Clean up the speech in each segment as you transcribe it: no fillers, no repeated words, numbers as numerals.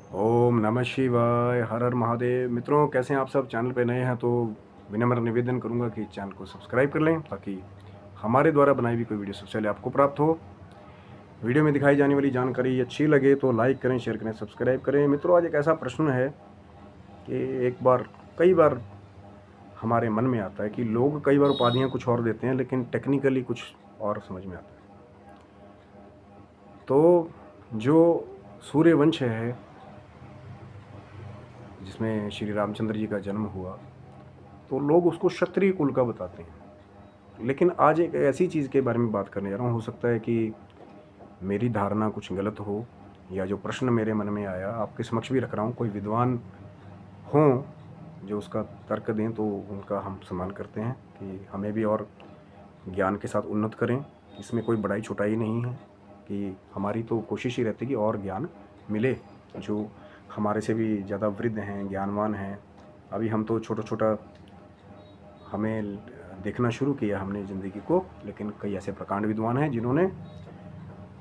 ओम नमः शिवाय, हर हर महादेव। मित्रों, कैसे हैं आप सब? चैनल पे नए हैं तो विनम्र निवेदन करूंगा कि चैनल को सब्सक्राइब कर लें ताकि हमारे द्वारा बनाई हुई कोई वीडियो सबसे पहले आपको प्राप्त हो। वीडियो में दिखाई जाने वाली जानकारी अच्छी लगे तो लाइक करें, शेयर करें, सब्सक्राइब करें। मित्रों, आज एक ऐसा प्रश्न है कि कई बार हमारे मन में आता है कि लोग कई बार उपाधियाँ कुछ और देते हैं लेकिन टेक्निकली कुछ और समझ में आता है। तो जो सूर्यवंश है, जिसमें श्री रामचंद्र जी का जन्म हुआ, तो लोग उसको क्षत्रिय कुल का बताते हैं। लेकिन आज एक ऐसी चीज़ के बारे में बात करने जा रहा हूँ। हो सकता है कि मेरी धारणा कुछ गलत हो, या जो प्रश्न मेरे मन में आया आपके समक्ष भी रख रहा हूँ। कोई विद्वान हों जो उसका तर्क दें तो उनका हम सम्मान करते हैं कि हमें भी और ज्ञान के साथ उन्नत करें। इसमें कोई बड़ाई छोटाई नहीं है कि हमारी तो कोशिश ही रहती है कि और ज्ञान मिले जो हमारे से भी ज़्यादा वृद्ध हैं, ज्ञानवान हैं। अभी हम तो छोटा छोटा हमें देखना शुरू किया हमने ज़िंदगी को, लेकिन कई ऐसे प्रकांड विद्वान हैं जिन्होंने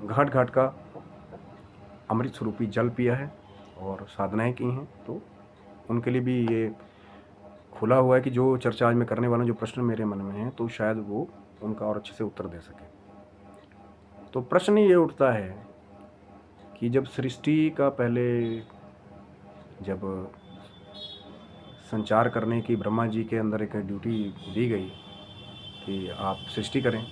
घाट घाट का अमृत स्वरूपी जल पिया है और साधनाएं की हैं। तो उनके लिए भी ये खुला हुआ है कि जो चर्चा आज मैं करने वाला हूँ, जो प्रश्न मेरे मन में है, तो शायद वो उनका और अच्छे से उत्तर दे सके। तो प्रश्न ये उठता है कि जब सृष्टि का पहले जब संचार करने की ब्रह्मा जी के अंदर एक ड्यूटी दी गई कि आप सृष्टि करें,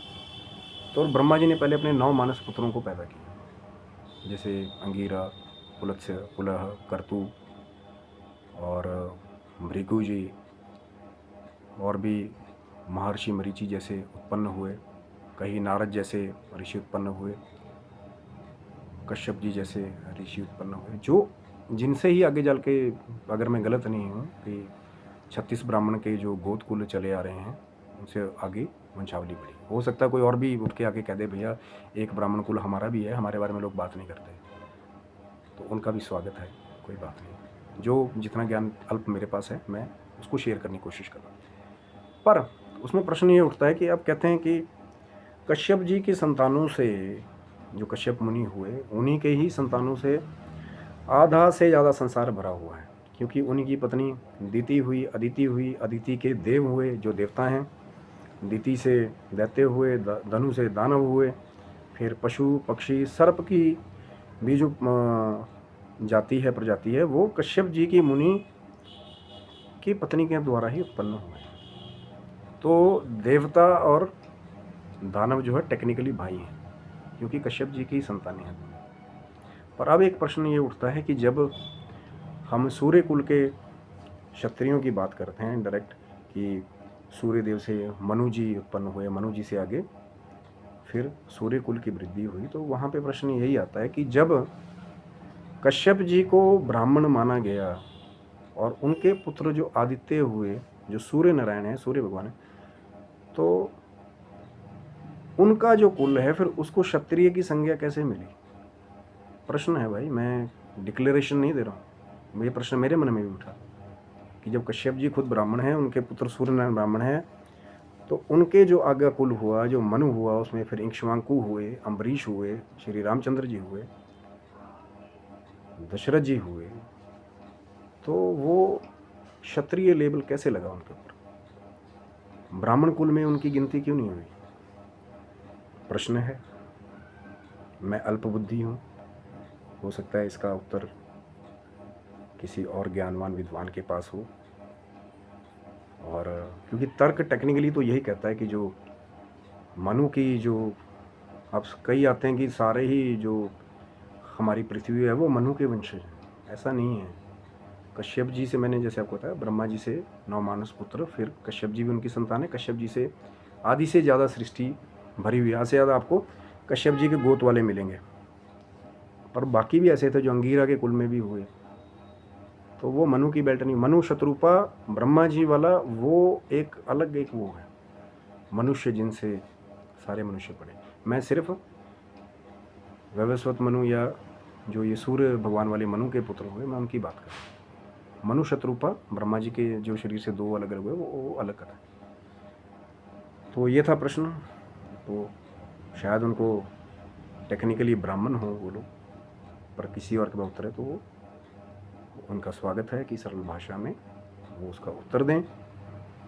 तो ब्रह्मा जी ने पहले अपने 9 मानस पुत्रों को पैदा किया, जैसे अंगीरा, पुलत्स्य, पुलह, कर्तु और भृगु जी, और भी महर्षि मरीचि जैसे उत्पन्न हुए, कहीं नारद जैसे ऋषि उत्पन्न हुए, कश्यप जी जैसे ऋषि उत्पन्न हुए, जो जिनसे ही आगे चल के, अगर मैं गलत नहीं हूँ, कि 36 ब्राह्मण के जो गोत्र कुल चले आ रहे हैं उनसे आगे वंशावली बढ़ी। हो सकता है कोई और भी उठ के आके कह दे भैया एक ब्राह्मण कुल हमारा भी है, हमारे बारे में लोग बात नहीं करते, तो उनका भी स्वागत है, कोई बात नहीं। जो जितना ज्ञान अल्प मेरे पास है मैं उसको शेयर करने की कोशिश कर रहा हूँ। पर उसमें प्रश्न ये उठता है कि अब कहते हैं कि कश्यप जी की संतानों से, जो कश्यप मुनि हुए, उन्हीं के ही संतानों से आधा से ज़्यादा संसार भरा हुआ है, क्योंकि उनकी पत्नी दिति हुई, अदिति हुई, अदिति के देव हुए जो देवता हैं, दिति से दैत्य हुए, धनु से दानव हुए, फिर पशु पक्षी सर्प की भी जो जाति है, प्रजाति है, वो कश्यप जी की मुनि की पत्नी के द्वारा ही उत्पन्न हुए। तो देवता और दानव जो है टेक्निकली भाई हैं, क्योंकि कश्यप जी की संतानें हैं। पर अब एक प्रश्न ये उठता है कि जब हम सूर्य कुल के क्षत्रियों की बात करते हैं डायरेक्ट, कि सूर्य देव से मनु जी उत्पन्न हुए, मनु जी से आगे फिर सूर्य कुल की वृद्धि हुई, तो वहाँ पे प्रश्न यही आता है कि जब कश्यप जी को ब्राह्मण माना गया और उनके पुत्र जो आदित्य हुए, जो सूर्य नारायण है, सूर्य भगवान है, तो उनका जो कुल है फिर उसको क्षत्रिय की संज्ञा कैसे मिली? प्रश्न है भाई, मैं डिक्लेरेशन नहीं दे रहा हूँ, ये प्रश्न मेरे मन में भी उठा कि जब कश्यप जी खुद ब्राह्मण हैं, उनके पुत्र सूर्य नारायण ब्राह्मण हैं, तो उनके जो आज्ञा कुल हुआ, जो मनु हुआ, उसमें फिर इक्ष्वाकु हुए, अम्बरीश हुए, श्री रामचंद्र जी हुए, दशरथ जी हुए, तो वो क्षत्रिय लेबल कैसे लगा उनके ऊपर? ब्राह्मण कुल में उनकी गिनती क्यों नहीं हुई? प्रश्न है। मैं अल्प बुद्धि हूँ, हो सकता है इसका उत्तर किसी और ज्ञानवान विद्वान के पास हो, और क्योंकि तर्क टेक्निकली तो यही कहता है कि जो मनु की जो, अब कई आते हैं कि सारे ही जो हमारी पृथ्वी है वो मनु के वंशज हैं। ऐसा नहीं है। कश्यप जी से, मैंने जैसे आपको बताया, ब्रह्मा जी से 9 मानस पुत्र, फिर कश्यप जी भी उनकी संतान है। कश्यप जी से आदि से ज़्यादा सृष्टि भरी हुई, आधे से ज़्यादा आपको कश्यप जी के गोत वाले मिलेंगे। पर बाकी भी ऐसे थे जो अंगीरा के कुल में भी हुए, तो वो मनु की बेल्ट नहीं। मनु शत्रुपा ब्रह्मा जी वाला वो एक अलग, एक वो है मनुष्य जिनसे सारे मनुष्य पड़े। मैं सिर्फ वैवस्वत मनु, या जो ये सूर्य भगवान वाले मनु के पुत्र हुए, मैं उनकी बात कर रहा हूँ। मनु शत्रुपा ब्रह्मा जी के जो शरीर से 2 अलग अलग हुए, वो अलग कथा है। तो ये था प्रश्न। तो शायद उनको टेक्निकली ब्राह्मण हो वो लोग, पर किसी और के उत्तर है तो वो उनका स्वागत है कि सरल भाषा में वो उसका उत्तर दें।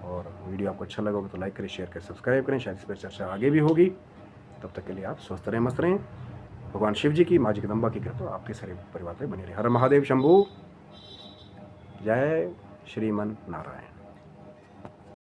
और वीडियो आपको अच्छा लगा होगा तो लाइक करें, शेयर करें, सब्सक्राइब करें। शायद इस पर चर्चा आगे भी होगी। तब तक के लिए आप स्वस्थ रहें, मस्त रहें। भगवान शिव जी की, माँ जगदम्बा की कृपा आपके सारे परिवार पर बनी रहे। हर महादेव शंभू। जय श्रीमन नारायण।